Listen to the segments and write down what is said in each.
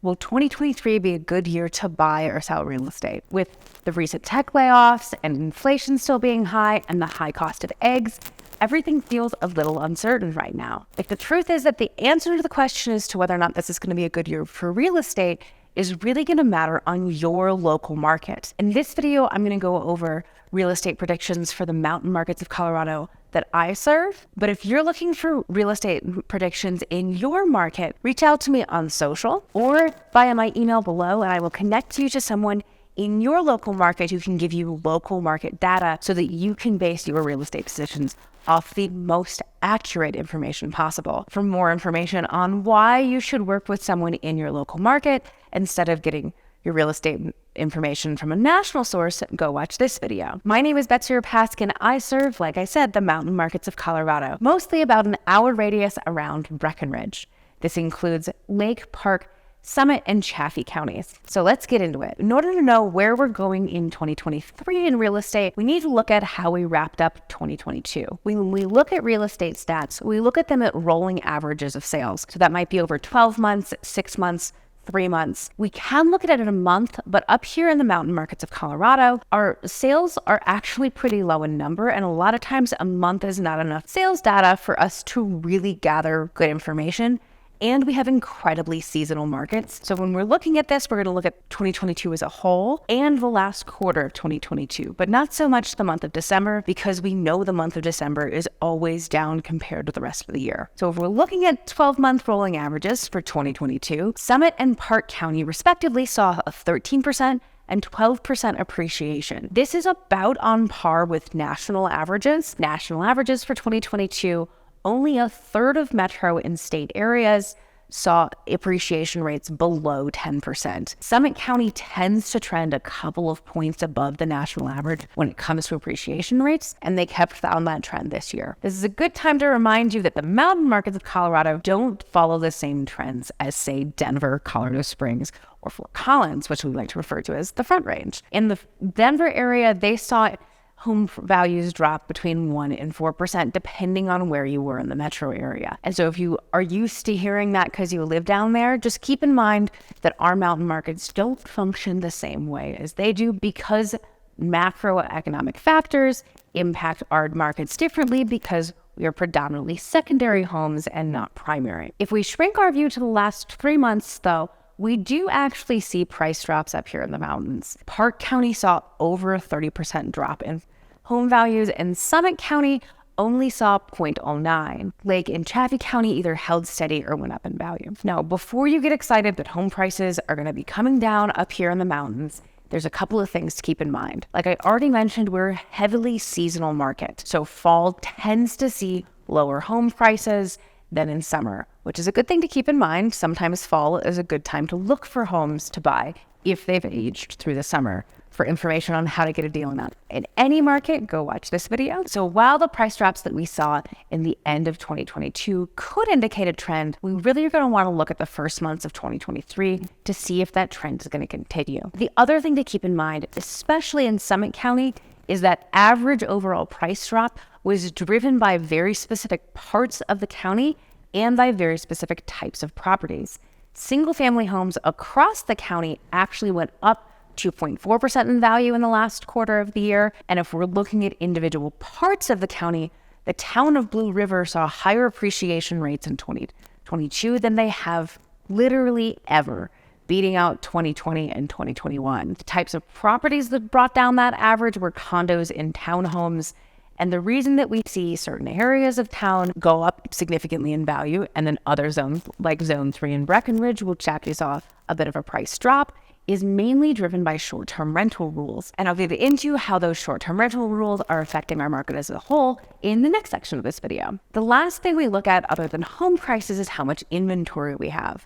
Will 2023 be a good year to buy or sell real estate? With the recent tech layoffs and inflation still being high and the high cost of eggs, everything feels a little uncertain right now. Like, the truth is that the answer to the question as to whether or not this is going to be a good year for real estate is really going to matter on your local market. In this video, I'm going to go over real estate predictions for the mountain markets of Colorado that I serve. But if you're looking for real estate predictions in your market, reach out to me on social or via my email below, and I will connect you to someone in your local market who can give you local market data so that you can base your real estate decisions off the most accurate information possible. For more information on why you should work with someone in your local market instead of getting your real estate information from a national source, go watch this video. My name is Betsy Rapask, and I serve, like I said, the mountain markets of Colorado, mostly about an hour radius around Breckenridge. This includes Lake, Park, Summit, and Chaffee counties. So let's get into it. In order to know where we're going in 2023 in real estate, we need to look at how we wrapped up 2022. When we look at real estate stats, we look at them at rolling averages of sales. So that might be over 12 months, 6 months, 3 months. We can look at it in a month, but up here in the mountain markets of Colorado, our sales are actually pretty low in number, and a lot of times a month is not enough sales data for us to really gather good information. And we have incredibly seasonal markets. So when we're looking at this, we're going to look at 2022 as a whole and the last quarter of 2022, but not so much the month of December, because we know the month of December is always down compared to the rest of the year. So if we're looking at 12-month rolling averages for 2022, Summit and Park County respectively saw a 13% and 12% appreciation. This is about on par with national averages. National averages for 2022, only a third of metro and state areas saw appreciation rates below 10%. Summit County tends to trend a couple of points above the national average when it comes to appreciation rates, and they kept on that trend this year. This is a good time to remind you that the mountain markets of Colorado don't follow the same trends as, say, Denver, Colorado Springs, or Fort Collins, which we like to refer to as the Front Range. In the Denver area, they saw home values drop between 1% and 4%, depending on where you were in the metro area. And so if you are used to hearing that because you live down there, just keep in mind that our mountain markets don't function the same way as they do, because macroeconomic factors impact our markets differently because we are predominantly secondary homes and not primary. If we shrink our view to the last 3 months, though, we do actually see price drops up here in the mountains. Park County saw over a 30% drop in home values, and Summit County only saw 0.09. Lake and Chaffee County either held steady or went up in value. Now, before you get excited that home prices are going to be coming down up here in the mountains, there's a couple of things to keep in mind. Like I already mentioned, we're a heavily seasonal market. So fall tends to see lower home prices than in summer, which is a good thing to keep in mind. Sometimes fall is a good time to look for homes to buy if they've aged through the summer. For information on how to get a deal on that in any market, go watch this video. So while the price drops that we saw in the end of 2022 could indicate a trend, we really are going to want to look at the first months of 2023 to see if that trend is going to continue. The other thing to keep in mind, especially in Summit County, is that average overall price drop was driven by very specific parts of the county and by very specific types of properties. Single-family homes across the county actually went up 2.4% in value in the last quarter of the year. And if we're looking at individual parts of the county, the town of Blue River saw higher appreciation rates in 2022 than they have literally ever, beating out 2020 and 2021. The types of properties that brought down that average were condos and townhomes. And the reason that we see certain areas of town go up significantly in value, and then other zones like Zone 3 in Breckenridge, which actually saw a bit of a price drop, is mainly driven by short-term rental rules. And I'll get into how those short-term rental rules are affecting our market as a whole in the next section of this video. The last thing we look at other than home prices is how much inventory we have.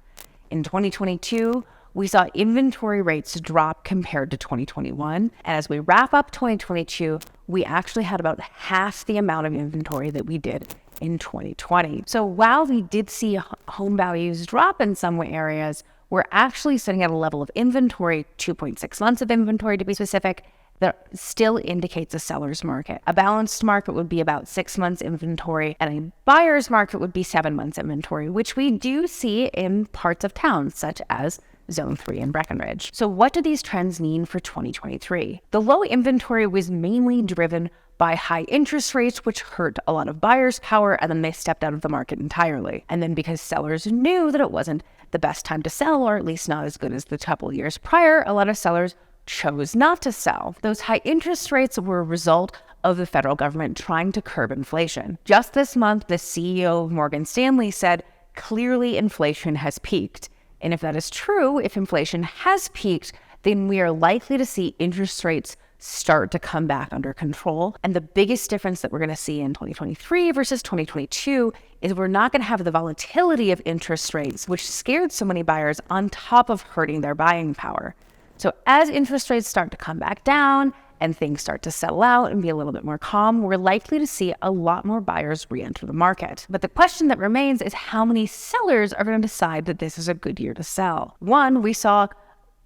In 2022, we saw inventory rates drop compared to 2021. And as we wrap up 2022, we actually had about half the amount of inventory that we did in 2020. So while we did see home values drop in some areas, we're actually sitting at a level of inventory, 2.6 months of inventory to be specific, that still indicates a seller's market. A balanced market would be about 6 months inventory, and a buyer's market would be 7 months inventory, which we do see in parts of town, such as Zone 3 in Breckenridge. So what do these trends mean for 2023? The low inventory was mainly driven by high interest rates, which hurt a lot of buyers' power, and then they stepped out of the market entirely. And then because sellers knew that it wasn't the best time to sell, or at least not as good as the couple years prior, a lot of sellers chose not to sell. Those high interest rates were a result of the federal government trying to curb inflation. Just this month, the CEO of Morgan Stanley said, clearly inflation has peaked. And if that is true, if inflation has peaked, then we are likely to see interest rates start to come back under control. And the biggest difference that we're going to see in 2023 versus 2022 is we're not going to have the volatility of interest rates, which scared so many buyers, on top of hurting their buying power. So as interest rates start to come back down and things start to settle out and be a little bit more calm, we're likely to see a lot more buyers re-enter the market. But the question that remains is how many sellers are going to decide that this is a good year to sell? One, we saw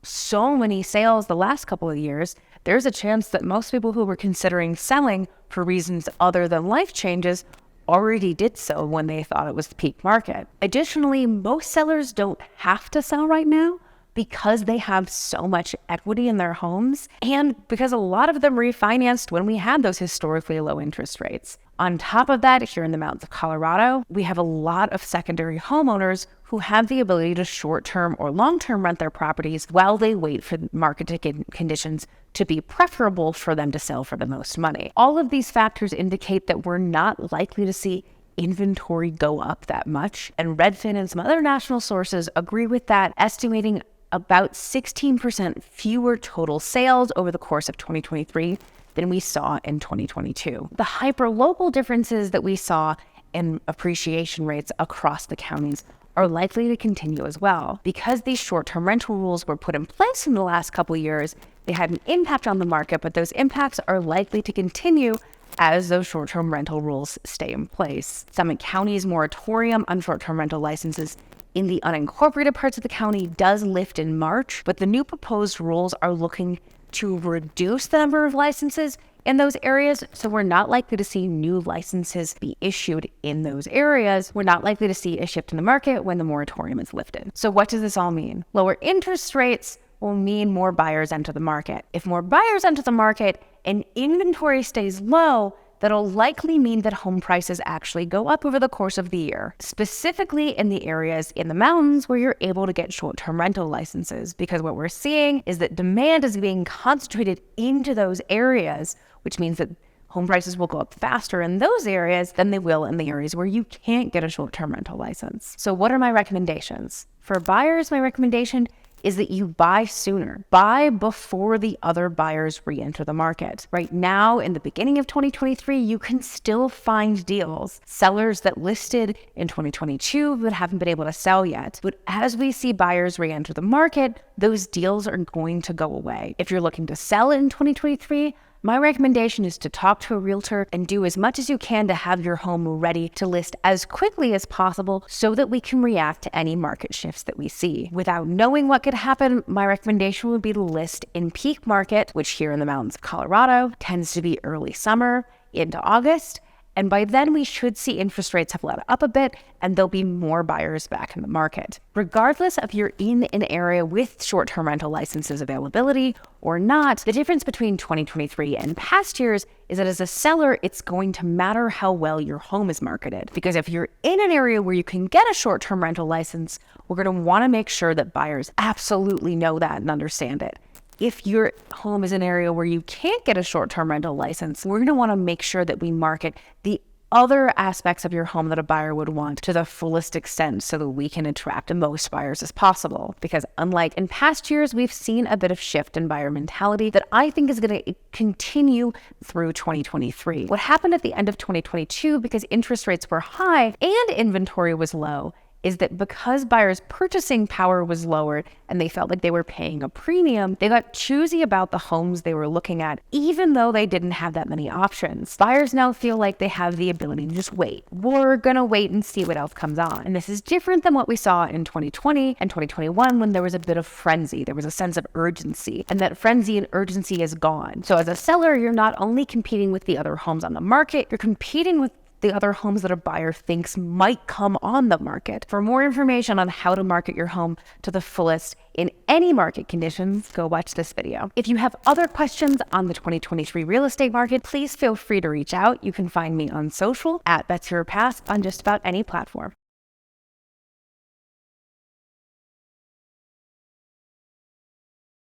so many sales the last couple of years. There's a chance that most people who were considering selling for reasons other than life changes already did so when they thought it was the peak market. Additionally, most sellers don't have to sell right now because they have so much equity in their homes and because a lot of them refinanced when we had those historically low interest rates. On top of that, here in the mountains of Colorado, we have a lot of secondary homeowners who have the ability to short-term or long-term rent their properties while they wait for market conditions to be preferable for them to sell for the most money. All of these factors indicate that we're not likely to see inventory go up that much, and Redfin and some other national sources agree with that, estimating about 16% fewer total sales over the course of 2023 than we saw in 2022. The hyper-local differences that we saw in appreciation rates across the counties are likely to continue as well. Because these short-term rental rules were put in place in the last couple of years, they had an impact on the market, but those impacts are likely to continue as those short-term rental rules stay in place. Summit County's moratorium on short-term rental licenses in the unincorporated parts of the county does lift in March, but the new proposed rules are looking to reduce the number of licenses in those areas, so we're not likely to see new licenses be issued in those areas. We're not likely to see a shift in the market when the moratorium is lifted. So what does this all mean? Lower interest rates will mean more buyers enter the market. If more buyers enter the market and inventory stays low, that'll likely mean that home prices actually go up over the course of the year, specifically in the areas in the mountains where you're able to get short-term rental licenses, because what we're seeing is that demand is being concentrated into those areas, which means that home prices will go up faster in those areas than they will in the areas where you can't get a short-term rental license. So what are my recommendations? For buyers, my recommendation is that you buy sooner. Buy before the other buyers re-enter the market. Right now, in the beginning of 2023, you can still find deals. Sellers that listed in 2022 but haven't been able to sell yet. But as we see buyers re-enter the market, those deals are going to go away. If you're looking to sell in 2023, my recommendation is to talk to a realtor and do as much as you can to have your home ready to list as quickly as possible so that we can react to any market shifts that we see. Without knowing what could happen, my recommendation would be to list in peak market, which here in the mountains of Colorado tends to be early summer into August. And by then, we should see interest rates have let up a bit and there'll be more buyers back in the market. Regardless if you're in an area with short-term rental licenses availability or not, the difference between 2023 and past years is that as a seller, it's going to matter how well your home is marketed. Because if you're in an area where you can get a short-term rental license, we're going to want to make sure that buyers absolutely know that and understand it. If your home is an area where you can't get a short-term rental license, we're going to want to make sure that we market the other aspects of your home that a buyer would want to the fullest extent so that we can attract the most buyers as possible. Because unlike in past years, we've seen a bit of shift in buyer mentality that I think is going to continue through 2023. What happened at the end of 2022, because interest rates were high and inventory was low, is that because buyers' purchasing power was lowered and they felt like they were paying a premium, they got choosy about the homes they were looking at, even though they didn't have that many options. Buyers now feel like they have the ability to just wait. We're gonna wait and see what else comes on. And this is different than what we saw in 2020 and 2021 when there was a bit of frenzy. There was a sense of urgency, and that frenzy and urgency is gone. So as a seller, you're not only competing with the other homes on the market, you're competing with the other homes that a buyer thinks might come on the market. For more information on how to market your home to the fullest in any market conditions, go watch this video. If you have other questions on the 2023 real estate market, please feel free to reach out. You can find me on social at Betsy Rapace on just about any platform.